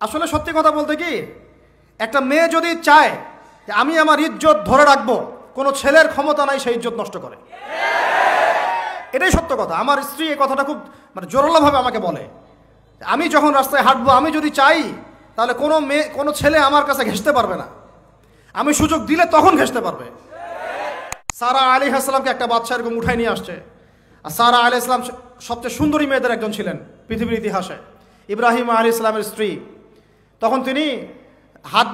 আসলে সত্যি কথা বলতে কি, একটা মেয়ে যদি চায় যে আমি আমার ইজ্জত ধরে রাখবো, কোনো ছেলের ক্ষমতা নাই সেই ইজ্জত নষ্ট করে। এটাই সত্য কথা। আমার স্ত্রী এই কথাটা খুব জোরালোভাবে আমাকে বলে, আমি যখন রাস্তায় হাঁটবো, আমি যদি চাই তাহলে কোনো ছেলে আমার কাছে ঘেঁষতে পারবে না, আমি সুযোগ দিলে তখন ঘেঁষতে পারবে। সারা আলাইহিস সালামকে একটা বাচ্চা এরকম উঠাই নিয়ে আসছে। আর সারা আলাইহিস সালাম সবচেয়ে সুন্দরী মেয়েদের একজন ছিলেন পৃথিবীর ইতিহাসে। ইব্রাহিম আলাইহিস সালামের স্ত্রী, তখন তিনি হাত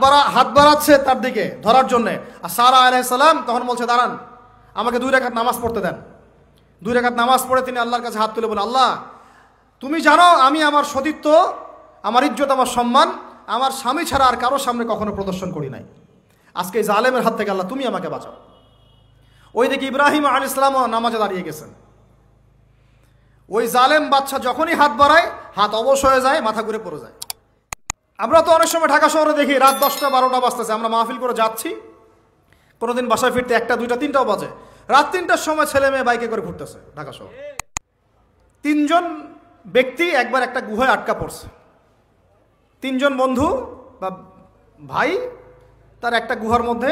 বাড়াচ্ছে তার দিকে ধরার জন্যে। আর সারা আলাইহিস সালাম তখন বলছে, দাঁড়ান, আমাকে 2 রাকাত নামাজ পড়তে দেন। 2 রাকাত নামাজ পড়ে তিনি আল্লাহর কাছে হাত তুলে বলেন, আল্লাহ, তুমি জানো আমি আমার সতীত্ব, আমার ইজ্জত, আমার সম্মান আমার স্বামী ছাড়া আর কারোর সামনে কখনো প্রদর্শন করি নাই। আজকে এই জালেমের হাত থেকে আল্লাহ তুমি আমাকে বাঁচাও। ওই দিকে ইব্রাহিম আলাইহিস সালামও নামাজে দাঁড়িয়ে গেছেন। ওই জালেম বাচ্চা যখনই হাত বাড়ায়, হাত অবশ হয়ে যায়, মাথা ঘুরে পড়ে যায়। আমরা তো অনেক সময় ঢাকা শহরে দেখি রাত 10টা 12টা বাজতেছে, আমরা মাহফিল করে যাচ্ছি, কোনোদিন বাসায় ফিরতে 1টা 2টা 3টাও বাজে। রাত 3টার সময় ছেলে মেয়ে বাইকে করে ঘুরতেছে ঢাকা শহর। 3 জন ব্যক্তি একবার একটা গুহায় আটকা পড়ছে। 3 জন বন্ধু বা ভাই তার একটা গুহার মধ্যে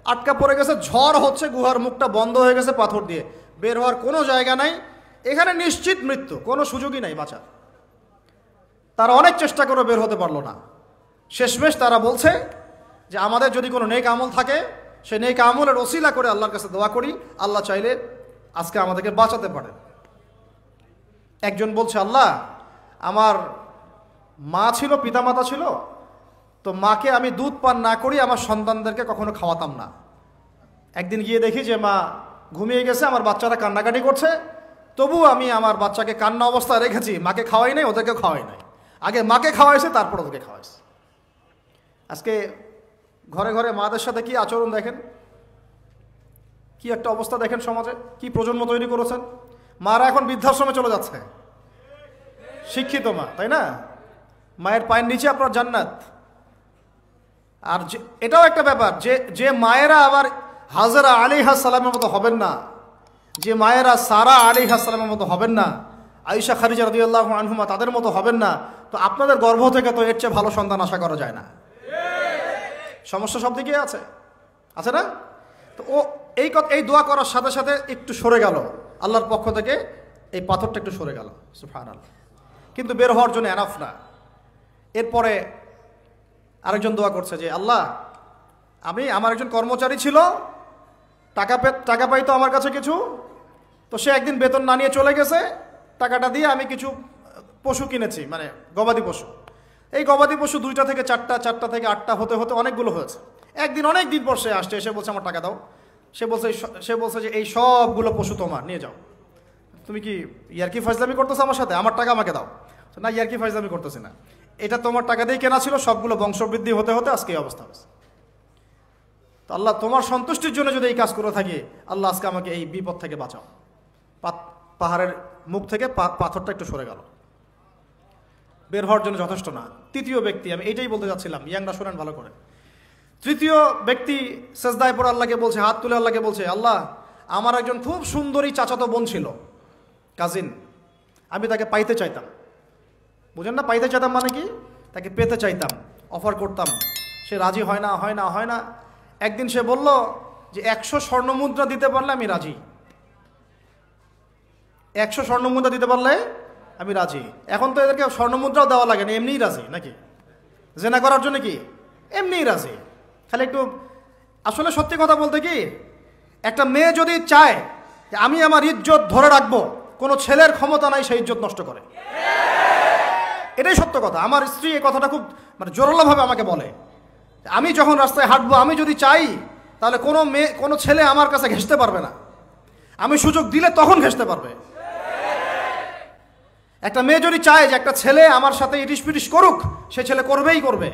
আটকা পড়ে গেছে। ঝড় হচ্ছে, গুহার মুখটা বন্ধ হয়ে গেছে পাথর দিয়ে, বের হওয়ার কোনো জায়গা নাই। এখানে নিশ্চিত মৃত্যু, কোনো সুযোগই নাই বাঁচার। তারা অনেক চেষ্টা করে বের হতে পারলো না। শেষমেশ তারা বলছে যে আমাদের যদি কোনো নেক আমল থাকে, সেই নেক আমলের ওসিলা করে আল্লাহর কাছে দোয়া করি, আল্লাহ চাইলে আজকে আমাদেরকে বাঁচাতে পারে। একজন বলছে, আল্লাহ, আমার মা ছিল, পিতামাতা ছিল, তো মাকে আমি দুধ পান না করি আমার সন্তানদেরকে কখনো খাওয়াতাম না। একদিন গিয়ে দেখি যে মা ঘুমিয়ে গেছে, আমার বাচ্চারা কান্নাকাটি করছে, তবু আমি আমার বাচ্চাকে কান্না অবস্থায় রেখেছি, মাকে খাওয়াই নাই, ওদেরকে খাওয়াই নাই। আগে মাকে খাওয়াইছে, তারপর ওদেরকে খাওয়াইছে। আজকে ঘরে ঘরে মাদের সাথে কি আচরণ দেখেন, কি একটা অবস্থা দেখেন সমাজে, কি প্রজন্ম তৈরি করেছেন। মারা এখন বৃদ্ধাশ্রমে চলে যাচ্ছে, শিক্ষিত মা, তাই না? মায়ের পায়ের নিচে আপনার জান্নাত। আর এটাও একটা ব্যাপার যে মায়েরা আবার হাজরা আলাইহিস সালামের মতো হবেন না, যে মায়েরা সারা আলাইহিস সালামের মতো হবেন না, আয়েশা খাদিজা রাদিয়াল্লাহু আনহুমা তাদের মতো হবেন না, তো আপনাদের গর্ভ থেকে তো এর চেয়ে ভালো সন্তান আশা করা যায় না। সমস্যা সব দিকে আছে না? তো এই দোয়া করার সাথে সাথে একটু সরে গেল আল্লাহর পক্ষ থেকে, এই পাথরটা একটু সরে গেল, সুবহানাল্লাহ। কিন্তু বের হওয়ার জন্য এনাফ না। এরপরে আরেকজন দোয়া করছে যে আল্লাহ, আমার একজন কর্মচারী ছিল, টাকা পাইতো আমার কাছে কিছু, তো সে একদিন বেতন না নিয়ে চলে গেছে। টাকাটা দিয়ে আমি কিছু পশু কিনেছি, মানে গবাদি পশু। এই গবাদি পশু 2টা থেকে 4টা, 4টা থেকে 8টা হতে হতে অনেকগুলো হয়েছে। অনেক দিন পর সে আসছে, এসে বলছে আমার টাকা দাও। সে বলছে যে এই সবগুলো পশু তোমার, নিয়ে যাও। তুমি কি ইয়ারকি ফাজলামি করতেছো আমার সাথে? আমার টাকা আমাকে দাও। না, ইয়ারকি ফাজলামি করতেছি না, এটা তোমার টাকা দিয়ে কেনা ছিল, সবগুলো বংশবৃদ্ধি হতে হতে আজকে এই অবস্থা হয়েছে। তো আল্লাহ, তোমার সন্তুষ্টির জন্য যদি এই কাজ করে থাকি, আল্লাহ আজকে আমাকে এই বিপদ থেকে বাঁচাও। পাহাড়ের মুখ থেকে পাথরটা একটু সরে গেল, বের হওয়ার জন্য যথেষ্ট না। তৃতীয় ব্যক্তি, আমি এইটাই বলতে যাচ্ছিলাম, ইয়াংরা শোনেন ভালো করে। তৃতীয় ব্যক্তি সেজদায় পড়ে আল্লাহকে বলছে, হাত তুলে আল্লাহকে বলছে, আল্লাহ, আমার একজন খুব সুন্দরী চাচাতো বোন ছিল, কাজিন, আমি তাকে পাইতে চাইতাম। বুঝেন না, পাইতে চাইতাম মানে কি? তাকে পেতে চাইতাম, অফার করতাম, সে রাজি হয় না। একদিন সে বলল যে 100 স্বর্ণমুদ্রা দিতে পারলে আমি রাজি। 100 স্বর্ণমুদ্রা দিতে পারলে আমি রাজি। এখন তো এদেরকে স্বর্ণমুদ্রাও দেওয়া লাগে না, এমনিই রাজি নাকি? জেনা করার জন্য কি এমনিই রাজি, খালি একটু। আসলে সত্যি কথা বলতে কি, একটা মেয়ে যদি চায় যে আমি আমার ইজ্জত ধরে রাখবো, কোনো ছেলের ক্ষমতা নাই সেই ইজ্জত নষ্ট করে। এটাই সত্য কথা। আমার স্ত্রী এই কথাটা খুব জোরালোভাবে আমাকে বলে, আমি যখন রাস্তায় হাঁটবো, আমি যদি চাই তাহলে কোনো ছেলে আমার কাছে ঘেঁষতে পারবে না, আমি সুযোগ দিলে তখন ঘেঁষতে পারবে। একটা মেয়ে যদি চায় যে একটা ছেলে আমার সাথে ইটিস পিটিস করুক, সে ছেলে করবেই করবে।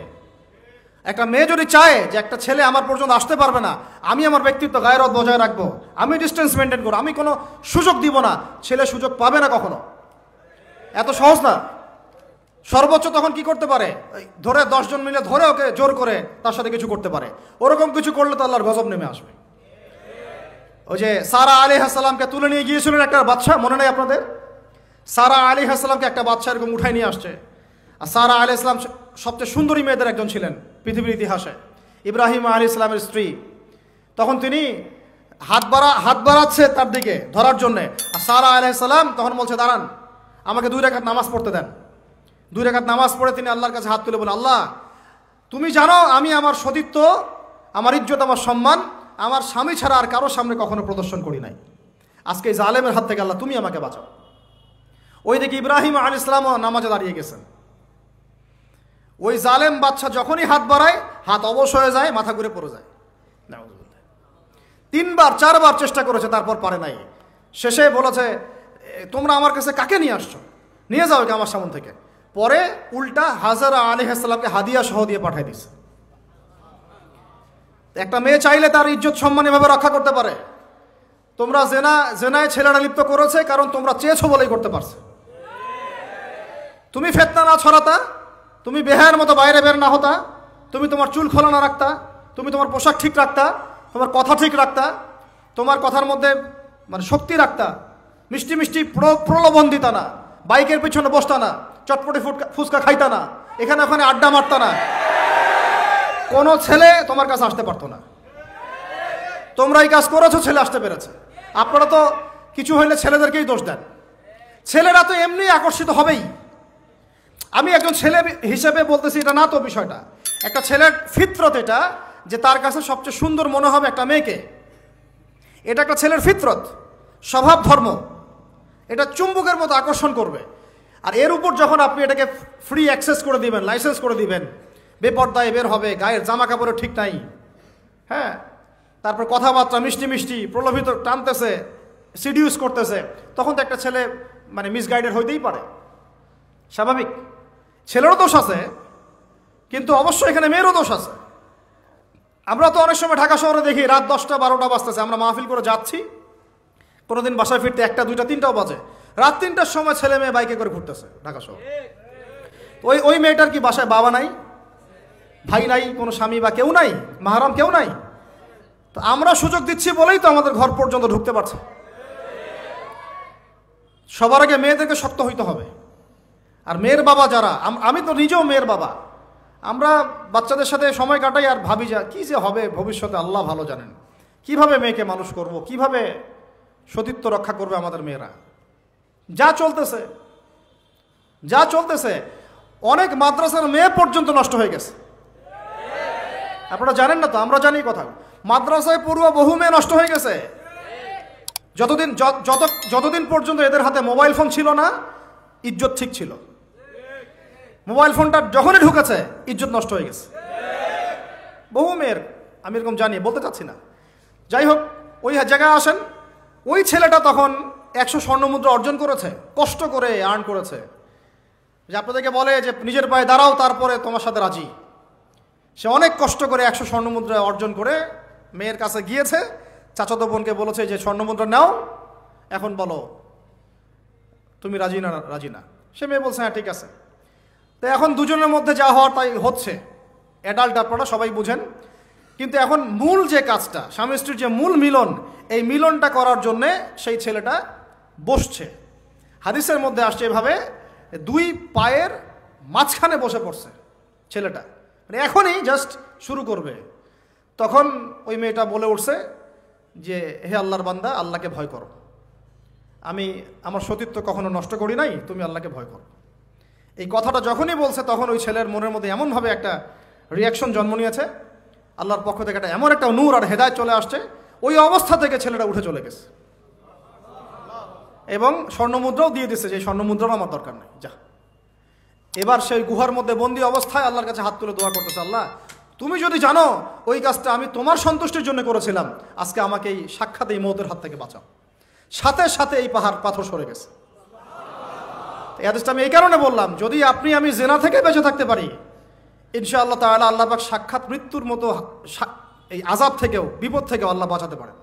একটা মেয়ে যদি চায় যে একটা ছেলে আমার পর্যন্ত আসতে পারবে না, আমি আমার ব্যক্তিত্ব গায়রত বজায় রাখবো, আমি ডিস্টেন্স মেনটেন করবো, আমি কোনো সুযোগ দিব না, ছেলে সুযোগ পাবে না কখনো। এত সহজ না। সর্বোচ্চ তখন কি করতে পারে, ধরে 10 জন মিলে ধরে ওকে জোর করে তার সাথে কিছু করতে পারে। ওরকম কিছু করলে তো আল্লাহর গজব নেমে আসবে। ওই যে সারা আলাইহিস সালামকে তুলে নিয়ে গিয়েছিলেন একটা বাচ্চা, মনে নেই আপনাদের? সারা আলাইহিস সালামকে একটা বাচ্চা এরকম উঠাই নিয়ে আসছে। আর সারা আলাইহিস সালাম সবচেয়ে সুন্দরী মেয়েদের একজন ছিলেন পৃথিবীর ইতিহাসে, ইব্রাহিম আলাইহিস সালামের স্ত্রী। তখন তিনি হাত বাড়াচ্ছে তার দিকে ধরার জন্যে, আর সারা আলাইহিস সালাম তখন বলছে, দাঁড়ান, আমাকে 2 রাকাত নামাজ পড়তে দেন। 2 রাকাত নামাজ পড়ে তিনি আল্লাহর কাছে হাত তুলে বলেন, আল্লাহ তুমি জানো আমি আমার সতীত্ব, আমার ইজ্জত, আমার সম্মান আমার স্বামী ছাড়া আর কারো সামনে কখনো প্রদর্শন করি নাই। আজকে এই জালেমের হাত থেকে আল্লাহ তুমি আমাকে বাঁচাও। ওই দিকে ইব্রাহিম আলাইহিস সালাম নামাজে দাঁড়িয়ে গেছেন। ওই জালেম বাদশা যখনই হাত বাড়ায় হাত অবশ হয়ে যায়, মাথা ঘুরে পড়ে যায়। 3বার 4বার চেষ্টা করেছে, তারপর পারে নাই। শেষে বলেছে, তোমরা আমার কাছে কাকে নিয়ে আসছো, নিয়ে যাও একে আমার সামনে থেকে। পরে উল্টা হাজারা আলাইহিস সালামকে হাদিয়া সহ দিয়ে পাঠিয়ে দিছে। একটা মেয়ে চাইলে তার ইজ্জত সম্মান এভাবে রক্ষা করতে পারে। তোমরা জেনায় ছেলেরা লিপ্ত করেছে কারণ তোমরা চেয়েছো বলেই করতে পারছে। তুমি ফিতনা না ছড়াতা, তুমি বেহায়ের মতো বাইরে বের না হতা, তুমি তোমার চুল খোলা না রাখতা, তুমি তোমার পোশাক ঠিক রাখতা, তোমার কথা ঠিক রাখতা, তোমার কথার মধ্যে মানে শক্তি রাখতা, মিষ্টি মিষ্টি প্রলোভন দিতা না, বাইকের পিছনে বসতা না, চটপটি ফুচকা খাইতা না, এখানে ওখানে আড্ডা মারতা না, কোনো ছেলে তোমার কাছে আসতে পারতো না। তোমরা এই কাজ করেছো, ছেলে আসতে পেরেছে। আপনারা তো কিছু হইলে ছেলেদেরকেই দোষ দেন। ছেলেরা তো এমনি আকর্ষিত হবেই। আমি একজন ছেলে হিসেবে বলতেছি এটা না তো বিষয়টা। একটা ছেলের ফিতরত এটা যে তার কাছে সবচেয়ে সুন্দর মনে হবে একটা মেয়েকে। এটা একটা ছেলের ফিতরত, স্বভাব ধর্ম, এটা চুম্বকের মতো আকর্ষণ করবে। আর এর উপর যখন আপনি এটাকে ফ্রি অ্যাক্সেস করে দিবেন, লাইসেন্স করে দিবেন, বেপর্দায় বের হবে, গায়ের জামা কাপড়ও ঠিক নাই, হ্যাঁ, তারপর কথাবার্তা মিষ্টি মিষ্টি প্রলোভিত টানতেছে, সিডিউস করতেছে, তখন তো একটা ছেলে মানে মিসগাইডেড হইতেই পারে, স্বাভাবিক। ছেলেরও দোষ আছে, কিন্তু অবশ্যই এখানে মেয়েরও দোষ আছে। আমরা তো অনেক সময় ঢাকা শহরে দেখি রাত 10টা 12টা বাজতেছে, আমরা মাহফিল করে যাচ্ছি, কোনোদিন বাসায় ফিরতে 1টা 2টা 3টাও বাজে, রাত 3টার সময় ছেলে মেয়ে বাইকে করে ঘুরতেছে ঢাকা শহর। ওই মেয়েটার কি বাসায় বাবা নাই, ভাই নাই, কোনো স্বামী বা কেউ নাই, মাহারাম কেউ নাই? তো আমরা সুযোগ দিচ্ছি বলেই তো আমাদের ঘর পর্যন্ত ঢুকতে পারছে। সবার আগে মেয়েদেরকে শক্ত হইতে হবে। আর মেয়ের বাবা যারা, আমি তো নিজেও মেয়ের বাবা, আমরা বাচ্চাদের সাথে সময় কাটাই আর ভাবি যা কি যে হবে ভবিষ্যতে আল্লাহ ভালো জানেন। কিভাবে মেয়েকে মানুষ করব, কিভাবে সতীত্ব রক্ষা করবে আমাদের মেয়েরা। যা চলতেছে অনেক মাদ্রাসার মেয়ে পর্যন্ত নষ্ট হয়ে গেছে। আপনারা জানেন না তো, আমরা জানি কথা। মাদ্রাসায় পড়ুয়া বহু মেয়ে নষ্ট হয়ে গেছে। যতদিন পর্যন্ত এদের হাতে মোবাইল ফোন ছিল না, ইজ্জত ঠিক ছিল। মোবাইল ফোনটা যখনই ঢুকেছে ইজ্জত নষ্ট হয়ে গেছে বহু মেয়ের। আমি এরকম জানি, বলতে চাচ্ছি না। যাই হোক, ওই জায়গায় আসেন, ওই ছেলেটা তখন 100 স্বর্ণমুদ্রা অর্জন করেছে, কষ্ট করে আর্ন করেছে। যে আপনাদেরকে বলে যে নিজের পায়ে দাঁড়াও, তারপরে তোমার সাথে রাজি। সে অনেক কষ্ট করে 100 স্বর্ণমুদ্রা অর্জন করে মেয়ের কাছে গিয়েছে, চাচাতো বোনকে বলেছে যে স্বর্ণমুদ্রা নাও, এখন বলো তুমি রাজি না। সে মেয়ে বলছে হ্যাঁ ঠিক আছে। তো এখন দুজনের মধ্যে যা হওয়ার তাই হচ্ছে, অ্যাডাল্ট আপনারা সবাই বুঝেন। কিন্তু এখন মূল যে কাজটা, স্বামী স্ত্রীর যে মূল মিলন, এই মিলনটা করার জন্যে সেই ছেলেটা বসছে। হাদিসের মধ্যে আসছে এভাবে, 2 পায়ের মাঝখানে বসে পড়ছে ছেলেটা, মানে এখনই জাস্ট শুরু করবে। তখন ওই মেয়েটা বলে উঠছে যে হে আল্লাহর বান্দা, আল্লাহকে ভয় করো, আমি আমার সতীত্ব কখনো নষ্ট করি নাই, তুমি আল্লাহকে ভয় করো। এই কথাটা যখনই বলছে তখন ওই ছেলের মনের মধ্যে এমনভাবে একটা রিয়াকশন জন্ম নিয়েছে, আল্লাহর পক্ষ থেকে এমন একটা নূর আর হেদায়েত চলে আসছে, ওই অবস্থা থেকে ছেলেটা উঠে চলে গেছে এবং স্বর্ণমুদ্রাও দিয়ে দিচ্ছে, যে স্বর্ণমুদ্রাও আমার দরকার নেই, যা। এবার সেই গুহার মধ্যে বন্দী অবস্থায় আল্লাহর কাছে হাত তুলে দোয়া করতেছে, আল্লাহ তুমি যদি জানো ওই কাজটা আমি তোমার সন্তুষ্টির জন্য করেছিলাম, আজকে আমাকে এই সাক্ষাৎ এই মৌতের হাত থেকে বাঁচাও। সাথে সাথে এই পাথর সরে গেছে। এই হাদিসটা আমি এই কারণে বললাম, যদি আমি জেনা থেকে বেঁচে থাকতে পারি, ইনশাআল্লাহ তাআলা আল্লাহ পাক সাক্ষাৎ মৃত্যুর মতো এই আযাব থেকেও, বিপদ থেকেও আল্লাহ বাঁচাতে পারেন।